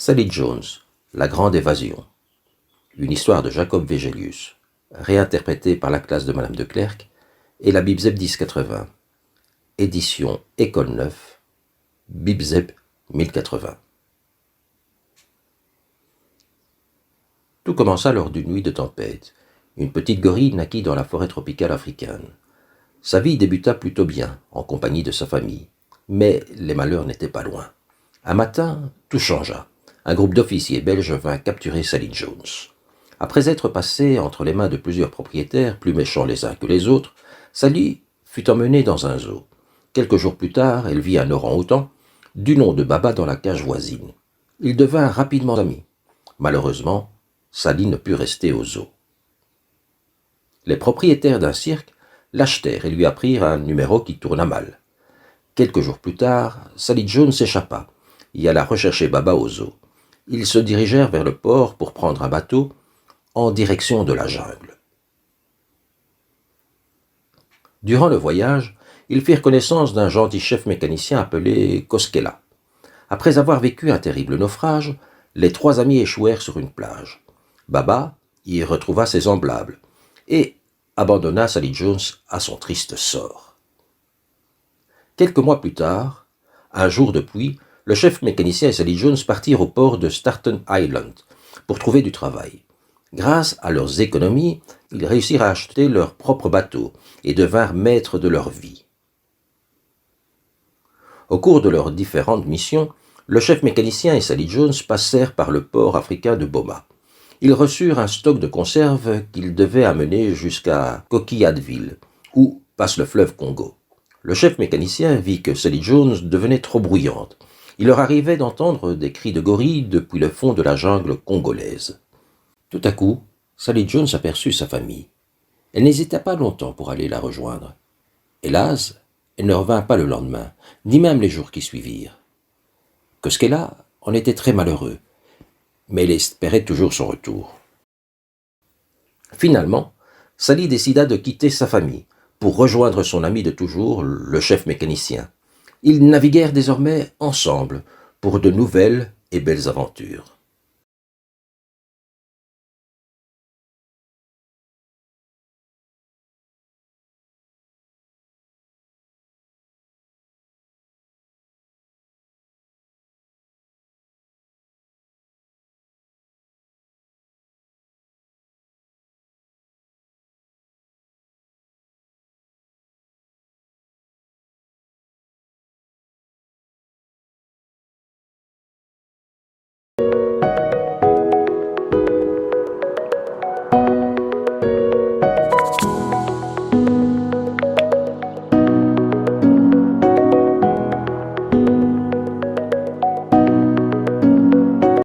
Sally Jones, La Grande Évasion. Une histoire de Jacob Vegelius, réinterprétée par la classe de Madame de Clercq et la Bibzep 1080. Édition École 9, Bibzep 1080. Tout commença lors d'une nuit de tempête. Une petite gorille naquit dans la forêt tropicale africaine. Sa vie débuta plutôt bien, en compagnie de sa famille. Mais les malheurs n'étaient pas loin. Un matin, tout changea. Un groupe d'officiers belges vint capturer Sally Jones. Après être passée entre les mains de plusieurs propriétaires, plus méchants les uns que les autres, Sally fut emmenée dans un zoo. Quelques jours plus tard, elle vit un orang-outan, du nom de Baba, dans la cage voisine. Ils devinrent rapidement amis. Malheureusement, Sally ne put rester au zoo. Les propriétaires d'un cirque l'achetèrent et lui apprirent un numéro qui tourna mal. Quelques jours plus tard, Sally Jones s'échappa et alla rechercher Baba au zoo. Ils se dirigèrent vers le port pour prendre un bateau en direction de la jungle. Durant le voyage, ils firent connaissance d'un gentil chef mécanicien appelé Koskela. Après avoir vécu un terrible naufrage, les trois amis échouèrent sur une plage. Baba y retrouva ses semblables et abandonna Sally Jones à son triste sort. Quelques mois plus tard, un jour de pluie, le chef mécanicien et Sally Jones partirent au port de Staten Island pour trouver du travail. Grâce à leurs économies, ils réussirent à acheter leur propre bateau et devinrent maîtres de leur vie. Au cours de leurs différentes missions, le chef mécanicien et Sally Jones passèrent par le port africain de Boma. Ils reçurent un stock de conserves qu'ils devaient amener jusqu'à Coquilladeville, où passe le fleuve Congo. Le chef mécanicien vit que Sally Jones devenait trop bruyante. Il leur arrivait d'entendre des cris de gorilles depuis le fond de la jungle congolaise. Tout à coup, Sally Jones aperçut sa famille. Elle n'hésita pas longtemps pour aller la rejoindre. Hélas, elle ne revint pas le lendemain, ni même les jours qui suivirent. Koskela en était très malheureux, mais il espérait toujours son retour. Finalement, Sally décida de quitter sa famille pour rejoindre son ami de toujours, le chef mécanicien. Ils naviguèrent désormais ensemble pour de nouvelles et belles aventures.